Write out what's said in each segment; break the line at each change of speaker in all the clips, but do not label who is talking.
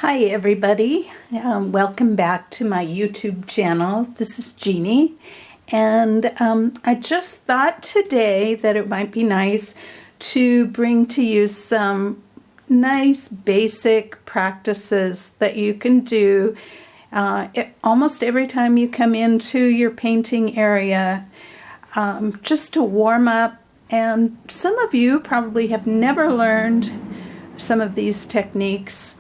Hi everybody, welcome back to my YouTube channel. This is Jeannie, and I just thought today that it might be nice to bring to you some nice basic practices that you can do almost every time you come into your painting area, just to warm up. And some of you probably have never learned some of these techniques.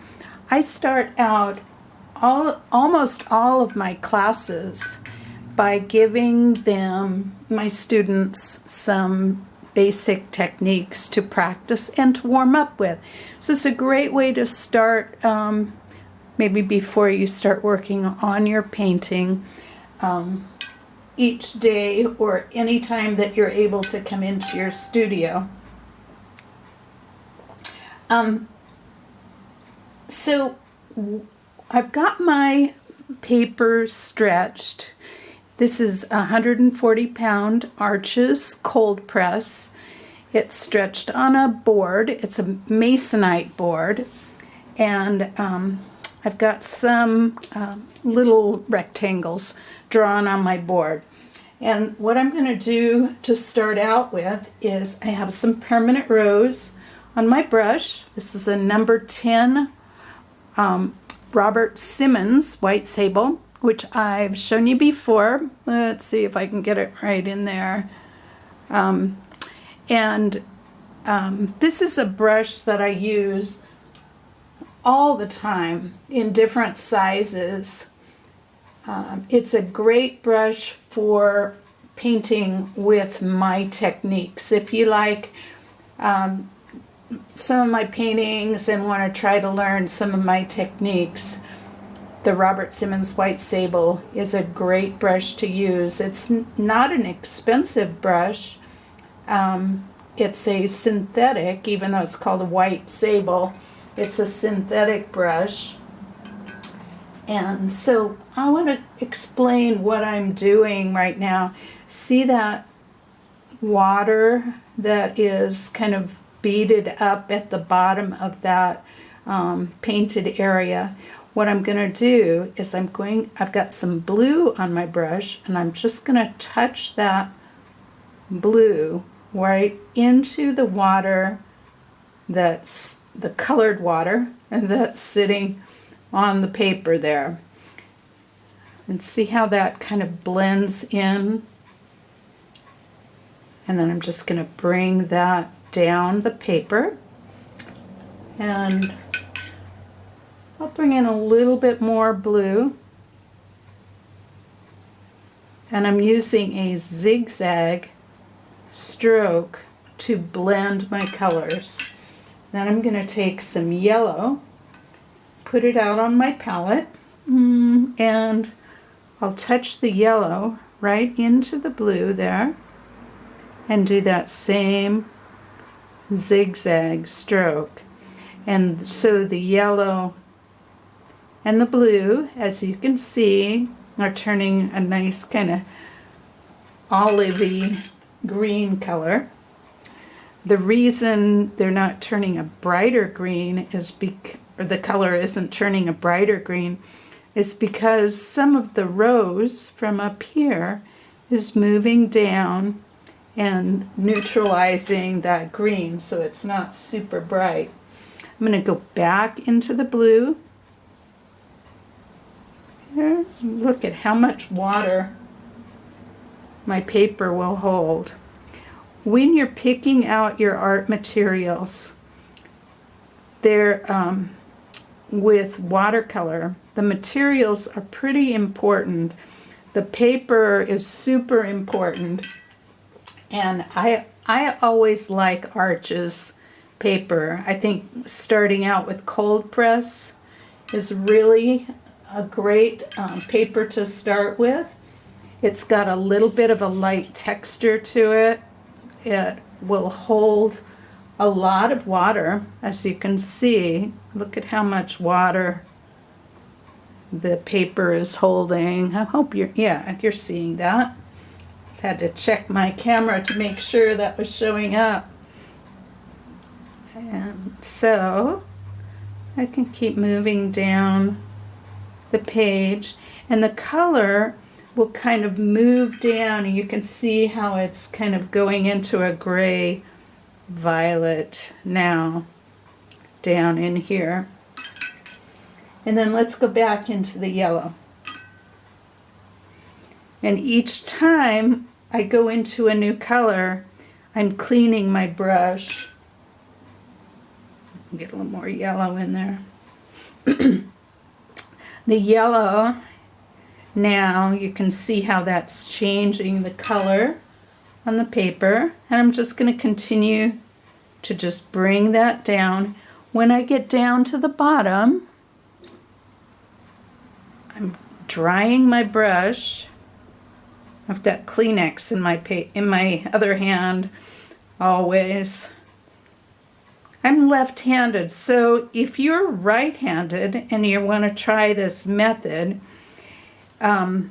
I start out almost all of my classes by giving my students some basic techniques to practice and to warm up with. So it's a great way to start, maybe before you start working on your painting, each day or any time that you're able to come into your studio. So I've got my paper stretched. This is 140-pound Arches cold press. It's stretched on a board. It's a Masonite board. And I've got some little rectangles drawn on my board. And what I'm going to do to start out with is I have some permanent rose on my brush. This is a number 10 Robert Simmons white sable, which I've shown you before. Let's see if I can get it right in there. This is a brush that I use all the time in different sizes. It's a great brush for painting with my techniques. If you like some of my paintings and want to try to learn some of my techniques, the Robert Simmons White Sable is a great brush to use. It's not an expensive brush. It's a synthetic, even though it's called a white sable, it's a synthetic brush. And so I want to explain what I'm doing right now. See that water that is kind of beaded up at the bottom of that painted area? What I'm going to do is I've got some blue on my brush, and I'm just going to touch that blue right into the water, that's the colored water, and that's sitting on the paper there. And see how that kind of blends in? And then I'm just going to bring that down the paper, and I'll bring in a little bit more blue, and I'm using a zigzag stroke to blend my colors. Then I'm going to take some yellow, put it out on my palette, and I'll touch the yellow right into the blue there and do that same zigzag stroke. And so the yellow and the blue, as you can see, are turning a nice kind of olivey green color. The reason they're not turning a brighter green is or the color isn't turning a brighter green is because some of the rose from up here is moving down and neutralizing that green, so it's not super bright. I'm going to go back into the blue. Here, look at how much water my paper will hold. When you're picking out your art materials, they're with watercolor, the materials are pretty important. The paper is super important. And I always like Arches paper. I think starting out with cold press is really a great paper to start with. It's got a little bit of a light texture to it. It will hold a lot of water, as you can see. Look at how much water the paper is holding. I hope you're seeing that. Had to check my camera to make sure that was showing up. And so I can keep moving down the page, and the color will kind of move down, and you can see how it's kind of going into a gray violet now down in here. And then let's go back into the yellow. And each time I go into a new color, I'm cleaning my brush. Get a little more yellow in there. The yellow, now you can see how that's changing the color on the paper. And I'm just going to continue to just bring that down. When I get down to the bottom, I'm drying my brush. I've got Kleenex in my other hand always. I'm left-handed, so if you're right-handed and you want to try this method, of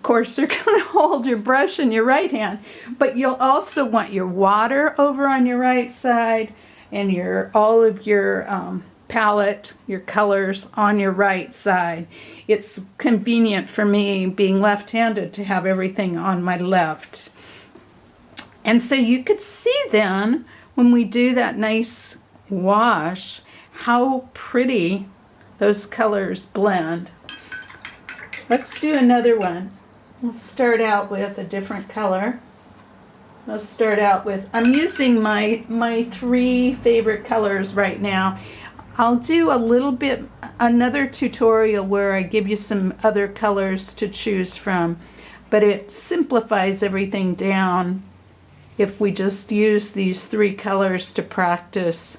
course you're going to hold your brush in your right hand, but you'll also want your water over on your right side and all of your palette, your colors on your right side. It's convenient for me, being left-handed, to have everything on my left. And so you could see then, when we do that nice wash, how pretty those colors blend. Let's do another one. We'll start out with a different color. Let's start out with, I'm using my 3 favorite colors right now. I'll do a little bit, another tutorial where I give you some other colors to choose from, but it simplifies everything down if we just use these 3 colors to practice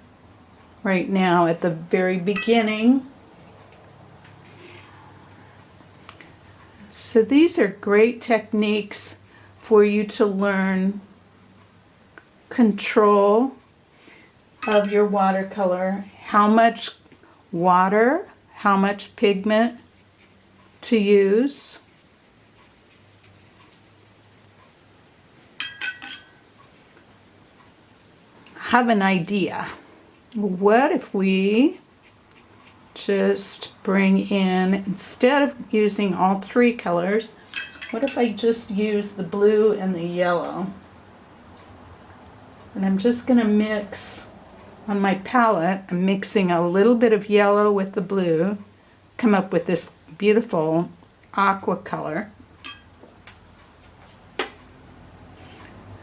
right now at the very beginning. So these are great techniques for you to learn control of your watercolor, how much water, how much pigment to use. Have an idea. What if we just bring in, instead of using all 3 colors, what if I just use the blue and the yellow? And I'm just going to mix on my palette. I'm mixing a little bit of yellow with the blue, come up with this beautiful aqua color.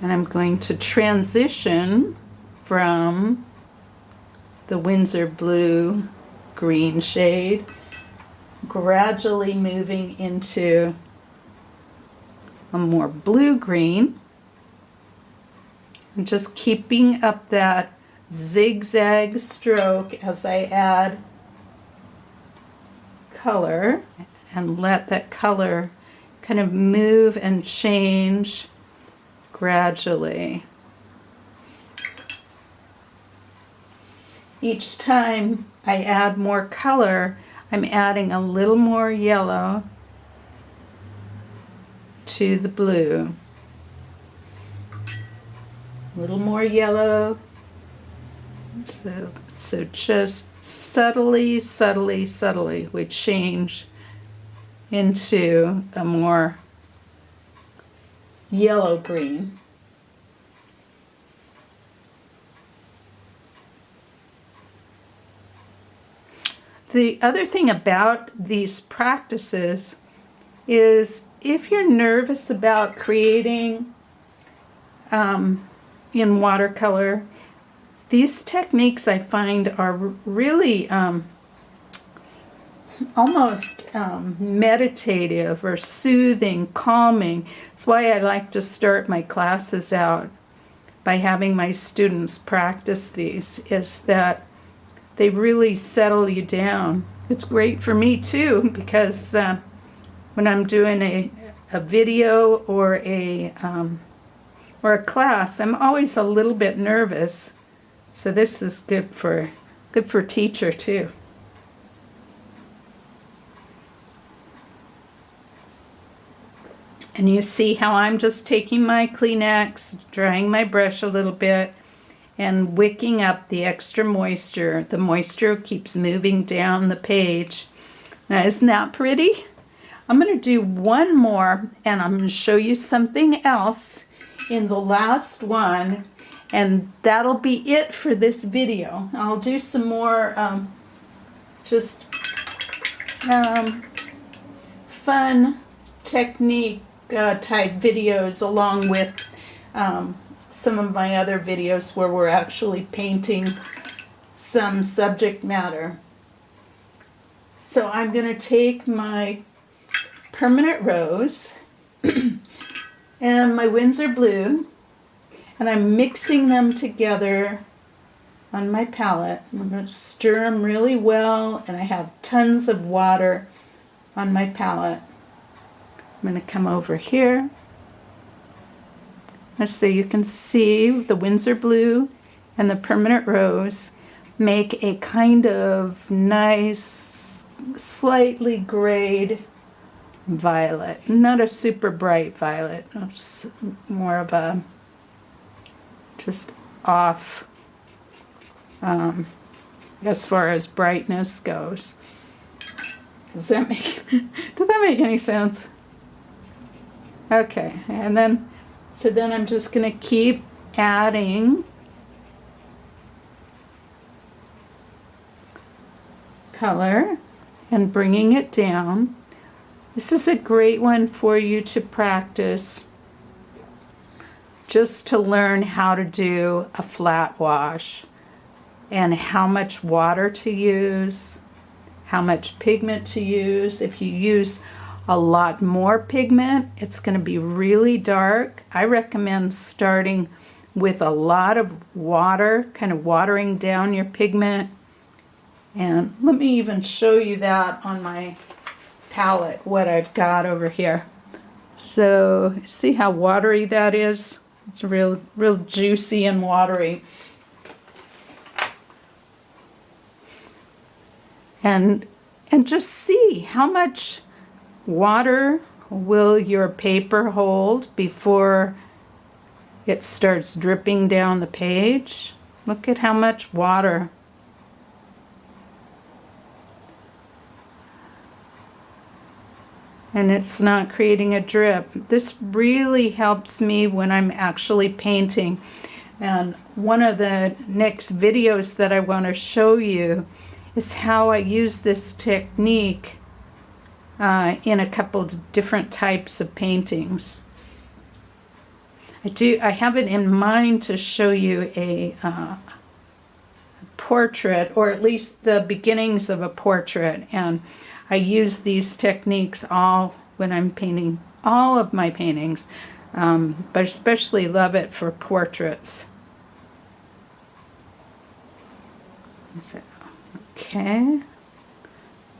And I'm going to transition from the Winsor Blue Green Shade, gradually moving into a more blue-green. I'm just keeping up that zigzag stroke as I add color, and let that color kind of move and change gradually. Each time I add more color, I'm adding a little more yellow to the blue. A little more yellow. So just subtly, subtly, subtly, we change into a more yellow-green. The other thing about these practices is, if you're nervous about creating in watercolor, these techniques I find are really almost meditative or soothing, calming. That's why I like to start my classes out by having my students practice these, is that they really settle you down. It's great for me too, because when I'm doing a video or a class, I'm always a little bit nervous. So this is good for teacher too. And you see how I'm just taking my Kleenex, drying my brush a little bit, and wicking up the extra moisture. The moisture keeps moving down the page. Now, isn't that pretty? I'm going to do one more, and I'm going to show you something else in the last one, and that'll be it for this video. I'll do some more fun technique type videos along with some of my other videos where we're actually painting some subject matter. So I'm going to take my permanent rose and my Winsor Blue, and I'm mixing them together on my palette. I'm going to stir them really well, and I have tons of water on my palette. I'm going to come over here, and so you can see the Winsor Blue and the permanent rose make a kind of nice, slightly grayed violet. Not a super bright violet, it's more of a just off as far as brightness goes. Does that make any sense? Okay, and then I'm just going to keep adding color and bringing it down. This is a great one for you to practice, just to learn how to do a flat wash and how much water to use, how much pigment to use. If you use a lot more pigment, it's going to be really dark. I recommend starting with a lot of water, kind of watering down your pigment. And let me even show you that on my palette, what I've got over here. So see how watery that is? It's real juicy and watery. And just see how much water will your paper hold before it starts dripping down the page. Look at how much water. And it's not creating a drip. This really helps me when I'm actually painting. And one of the next videos that I want to show you is how I use this technique in a couple of different types of paintings. I have it in mind to show you a portrait, or at least the beginnings of a portrait, and I use these techniques all when I'm painting all of my paintings, but especially love it for portraits. Okay,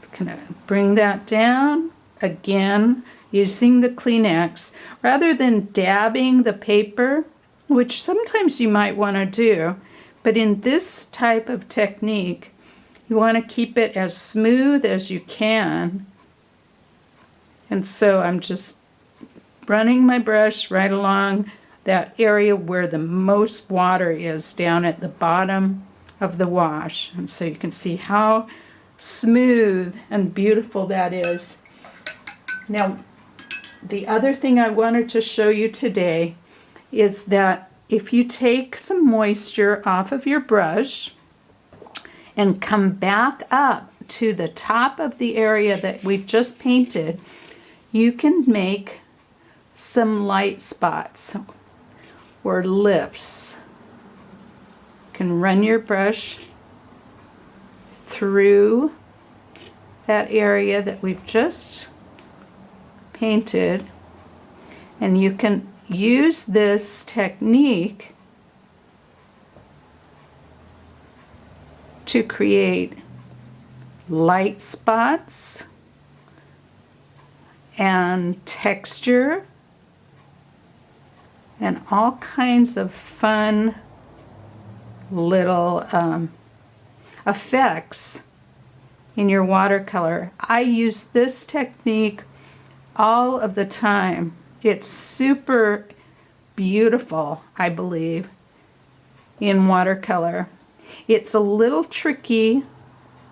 just gonna bring that down again using the Kleenex rather than dabbing the paper, which sometimes you might want to do, but in this type of technique you want to keep it as smooth as you can. And so I'm just running my brush right along that area where the most water is, down at the bottom of the wash. And so you can see how smooth and beautiful that is. Now, the other thing I wanted to show you today is that if you take some moisture off of your brush and come back up to the top of the area that we've just painted, you can make some light spots or lifts. You can run your brush through that area that we've just painted, and you can use this technique to create light spots and texture and all kinds of fun little effects in your watercolor. I use this technique all of the time. It's super beautiful, I believe. in watercolor. It's a little tricky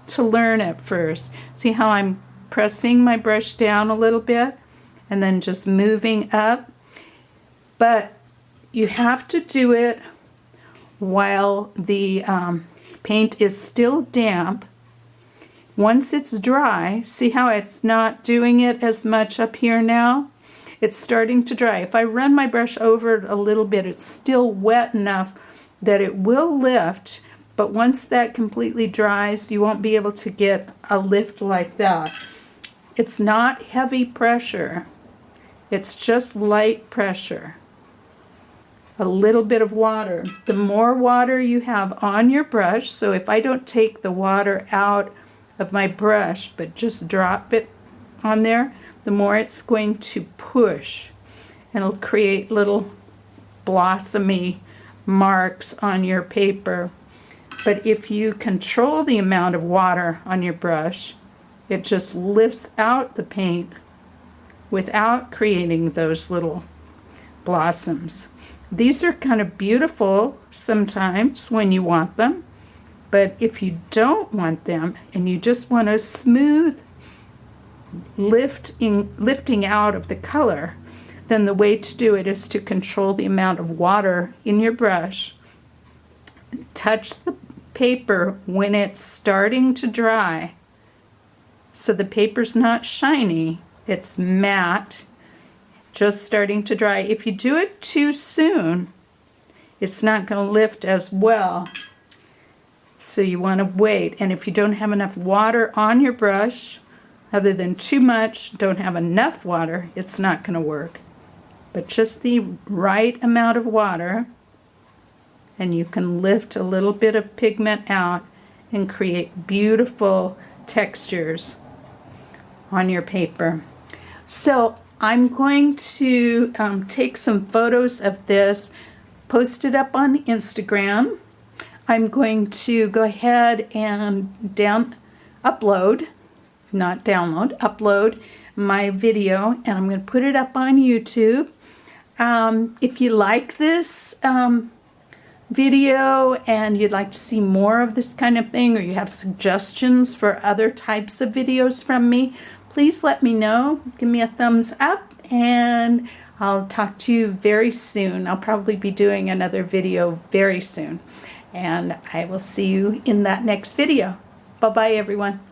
to learn at first. See how I'm pressing my brush down a little bit and then just moving up? But you have to do it while the paint is still damp. Once it's dry, see how it's not doing it as much up here now? It's starting to dry. If I run my brush over it a little bit, it's still wet enough that it will lift, but once that completely dries, you won't be able to get a lift like that. It's not heavy pressure. It's just light pressure. A little bit of water. The more water you have on your brush, so if I don't take the water out of my brush but just drop it on there, the more it's going to push, and it'll create little blossomy marks on your paper. But if you control the amount of water on your brush, it just lifts out the paint without creating those little blossoms. These are kind of beautiful sometimes when you want them, but if you don't want them and you just want a smooth lifting out of the color, then the way to do it is to control the amount of water in your brush. Touch the paper when it's starting to dry, so the paper's not shiny, it's matte, just starting to dry. If you do it too soon, it's not going to lift as well. So you want to wait. And if you don't have enough water on your brush, other than too much, don't have enough water, it's not going to work. But just the right amount of water, and you can lift a little bit of pigment out and create beautiful textures on your paper. So I'm going to take some photos of this, post it up on Instagram. I'm going to go ahead and upload my video, and I'm going to put it up on YouTube. If you like this video and you'd like to see more of this kind of thing, or you have suggestions for other types of videos from me, please let me know. Give me a thumbs up, and I'll talk to you very soon. I'll probably be doing another video very soon, and I will see you in that next video. Bye-bye, everyone.